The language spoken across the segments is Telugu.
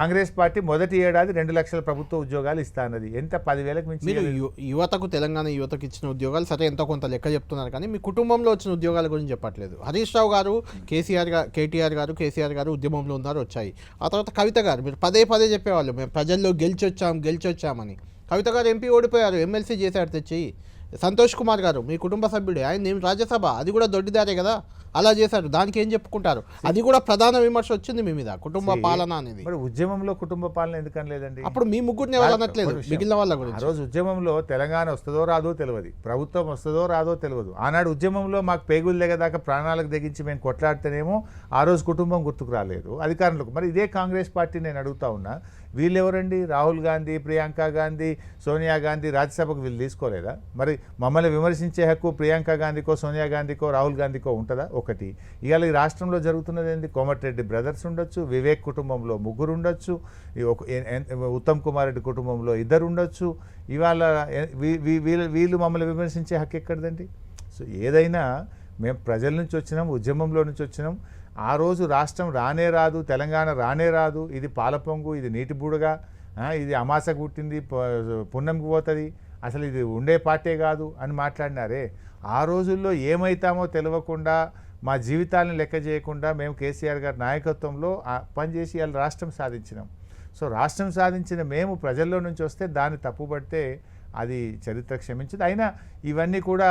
కాంగ్రెస్ పార్టీ మొదటి ఏడాది 2 లక్షల ప్రభుత్వ ఉద్యోగాలు ఇస్తా అన్నది. ఎంత 10,000కు మించి మీరు యువతకు తెలంగాణ యువతకు ఇచ్చిన ఉద్యోగాలు సరే ఎంతో కొంత లెక్క చెప్తున్నారు, కానీ మీ కుటుంబంలో వచ్చిన ఉద్యోగాల గురించి చెప్పట్లేదు. హరీష్ రావు గారు, కేటీఆర్ గారు, కేసీఆర్ గారు ఉద్యమంలో ఉన్నారు, వచ్చాయి. ఆ తర్వాత కవిత గారు, మీరు పదే పదే చెప్పేవాళ్ళు మేము ప్రజల్లో గెలిచొచ్చామని. కవిత గారు ఎంపీ ఓడిపోయారు, ఎమ్మెల్సీ చేశారు తెచ్చి. సంతోష్ కుమార్ గారు మీ కుటుంబ సభ్యుడే, ఆయన నేను రాజ్యసభ, అది కూడా దొడ్డిదారే కదా, అలా చేశారు. దానికి ఏం చెప్పుకుంటారు? అది కూడా ప్రధాన విమర్శ వచ్చింది మీ మీద, కుటుంబ పాలన అనేది. మరి ఉద్యమంలో కుటుంబ పాలన ఎందుకని లేదండి? అప్పుడు మీ ముగ్గురిని ఎవరు అనట్లేదు, మిగిలిన వాళ్ళ గురించి. ఆ రోజు ఉద్యమంలో తెలంగాణ వస్తుందో రాదో తెలియదు, ప్రభుత్వం వస్తుందో రాదో తెలియదు. ఆనాడు ఉద్యమంలో మాకు పేగులు దిగదాకా ప్రాణాలకు తెగించి మేము కొట్లాడితేనేమో ఆ రోజు కుటుంబం గుర్తుకు రాలేదు అధికారులకు. మరి ఇదే కాంగ్రెస్ పార్టీ నేను అడుగుతా ఉన్నా, వీళ్ళెవరండి? రాహుల్ గాంధీ, ప్రియాంక గాంధీ, సోనియా గాంధీ రాజ్యసభకు వీళ్ళు తీసుకోలేదా? మరి మమ్మల్ని విమర్శించే హక్కు ప్రియాంక గాంధీకో, సోనియా గాంధీకో, రాహుల్ గాంధీకో ఉంటుందా? ఒకటి. ఇవాళ ఈ రాష్ట్రంలో జరుగుతున్నది ఏంటి? కోమటిరెడ్డి బ్రదర్స్ ఉండొచ్చు, వివేక్ కుటుంబంలో 3 ఉండొచ్చు, ఉత్తమ్ కుమార్ రెడ్డి కుటుంబంలో 2 ఉండొచ్చు. ఇవాళ వీళ్ళు మమ్మల్ని విమర్శించే హక్కు ఎక్కడిదండి? సో ఏదైనా మేము ప్రజల నుంచి వచ్చినాం, ఉద్యమంలో నుంచి వచ్చినాం. ఆ రోజు రాష్ట్రం రానే రాదు, తెలంగాణ రానే రాదు, ఇది పాలపొంగు, ఇది నీటి బూడగా, ఇది అమాస పుట్టింది పుణ్యంకి పోతుంది, అసలు ఇది ఉండే పార్టీ కాదు అని మాట్లాడినారే. ఆ రోజుల్లో ఏమైతామో తెలియకుండా మా జీవితాలను లెక్క చేయకుండా మేము కేసీఆర్ గారి నాయకత్వంలో పనిచేసి ఇలా రాష్ట్రం సాధించినాం. సో రాష్ట్రం సాధించిన మేము ప్రజల్లో నుంచి వస్తే దాన్ని తప్పుపడితే అది చరిత్ర క్షమించదు. అయినా ఇవన్నీ కూడా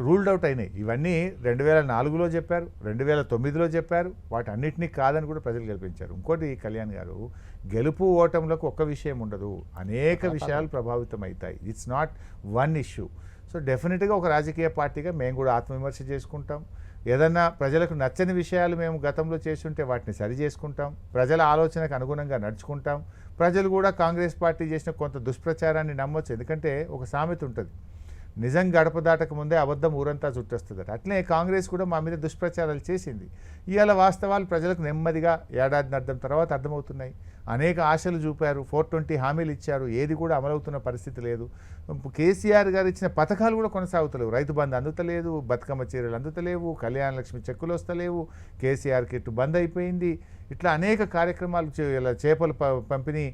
రూల్డ్ అవుట్ అయినాయి. ఇవన్నీ 2004లో చెప్పారు, 2009లో చెప్పారు, వాటన్నిటినీ కాదని కూడా ప్రజలు గెలిపించారు. ఇంకోటి కళ్యాణ్ గారు, గెలుపు ఓటములకు ఒక్క విషయం ఉండదు, అనేక విషయాలు ప్రభావితం అవుతాయి. It's not one issue. So డెఫినెట్గా ఒక రాజకీయ పార్టీగా మేము కూడా ఆత్మవిమర్శ చేసుకుంటాం. ఏదన్నా ప్రజలకు నచ్చని విషయాలు మేము గతంలో చేస్తుంటే వాటిని సరి చేసుకుంటాం, ప్రజల ఆలోచనకు అనుగుణంగా నడుచుకుంటాం. ప్రజలు కూడా కాంగ్రెస్ పార్టీ చేసిన కొంత దుష్ప్రచారాన్ని నమ్మొచ్చు. ఎందుకంటే ఒక సామెత ఉంటుంది, నిజం గడప దాటక ముందే అబద్ధం ఊరంతా చుట్టొస్తుందట. అట్లే కాంగ్రెస్ కూడా మా మీద దుష్ప్రచారాలు చేసింది. ఇవాళ వాస్తవాలు ప్రజలకు నెమ్మదిగా ఏడాదిన్నర్థం తర్వాత అర్థమవుతున్నాయి. అనేక ఆశలు చూపారు, 420 హామీలు ఇచ్చారు, ఏది కూడా అమలవుతున్న పరిస్థితి లేదు. కేసీఆర్ గారు ఇచ్చిన పథకాలు కూడా కొనసాగుతలేవు. రైతు బంధు అందుతలేదు, బతుకమ్మ చీరలు అందుతలేవు, కళ్యాణ లక్ష్మి చెక్కులు వస్తలేవు, కేసీఆర్ కిట్ బంద్ అయిపోయింది. ఇట్లా అనేక కార్యక్రమాలు ఇలా చేపల పంపిణీ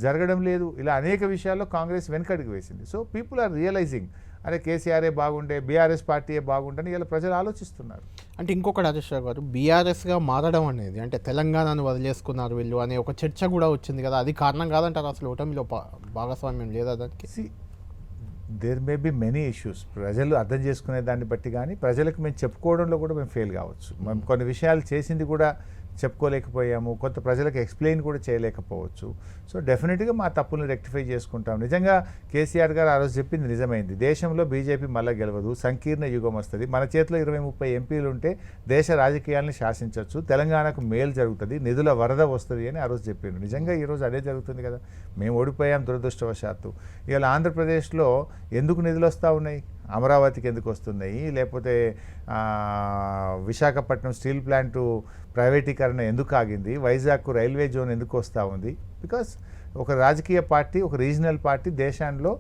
జరగడం లేదు. ఇలా అనేక విషయాల్లో కాంగ్రెస్ వెనకడుగు వేసింది. సో పీపుల్ ఆర్ రియలైజింగ్, అరే కేసీఆరే బాగుండే, బీఆర్ఎస్ పార్టీయే బాగుండని ఇలా ప్రజలు ఆలోచిస్తున్నారు. అంటే ఇంకొకటి హరీష్ రావు గారు, బీఆర్ఎస్గా మారడం అనేది, అంటే తెలంగాణను వదిలేసుకున్నారు వీళ్ళు అనే ఒక చర్చ కూడా వచ్చింది కదా, అది కారణం కాదంటారు? అసలు ఓటమిలో భాగస్వామ్యం లేదా దానికి? There may be many issues. ప్రజలు అర్థం చేసుకునే దాన్ని బట్టి కానీ ప్రజలకు మేము చెప్పుకోవడంలో కూడా మేము ఫెయిల్ కావచ్చు. మేము కొన్ని విషయాలు చేసింది కూడా చెప్పుకోలేకపోయాము, కొంత ప్రజలకు ఎక్స్ప్లెయిన్ కూడా చేయలేకపోవచ్చు. సో డెఫినెట్గా మా తప్పులను రెక్టిఫై చేసుకుంటాం. నిజంగా కేసీఆర్ గారు ఆ రోజు చెప్పింది నిజమైంది. దేశంలో బీజేపీ మళ్ళీ గెలవదు, సంకీర్ణ యుగం వస్తుంది, మన చేతిలో 20-30 ఎంపీలు ఉంటే దేశ రాజకీయాలను శాసించవచ్చు, తెలంగాణకు మేలు జరుగుతుంది, నిధుల వరద వస్తుంది అని ఆ రోజు చెప్పిండు. నిజంగా ఈరోజు అదే జరుగుతుంది కదా. మేము ఓడిపోయాం దురదృష్టవశాత్తు. ఇవాళ ఆంధ్రప్రదేశ్లో ఎందుకు నిధులు వస్తూ ఉన్నాయి? అమరావతికి ఎందుకు వస్తున్నాయి? లేకపోతే విశాఖపట్నం స్టీల్ ప్లాంటు ప్రైవేటీకరణ ఎందుకు ఆగింది? వైజాగ్కు రైల్వే జోన్ ఎందుకు వస్తూ ఉంది? బికాస్ ఒక రాజకీయ పార్టీ, ఒక రీజనల్ పార్టీ దేశంలో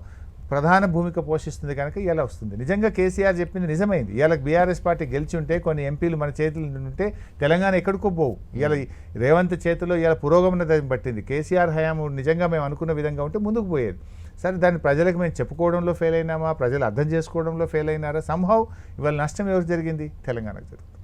ప్రధాన భూమిక పోషిస్తుంది కనుక ఇలా వస్తుంది. నిజంగా కేసీఆర్ చెప్పింది నిజమైంది. ఇవాళ బీఆర్ఎస్ పార్టీ గెలిచి ఉంటే, కొన్ని ఎంపీలు మన చేతులు ఉంటే తెలంగాణ ఎక్కడికో పోవు. ఇవాళ రేవంత్ చేతిలో ఇవాళ పురోగమన పట్టింది. కేసీఆర్ హయాము నిజంగా మేము అనుకున్న విధంగా ఉంటే ముందుకు పోయేది. సరే, దాన్ని ప్రజలకు మేము చెప్పుకోవడంలో ఫెయిల్ అయినామా, ప్రజలు అర్థం చేసుకోవడంలో ఫెయిల్ అయినారా? సంహౌ ఇవాళ నష్టం ఎవరు జరిగింది? తెలంగాణకు జరిగింది.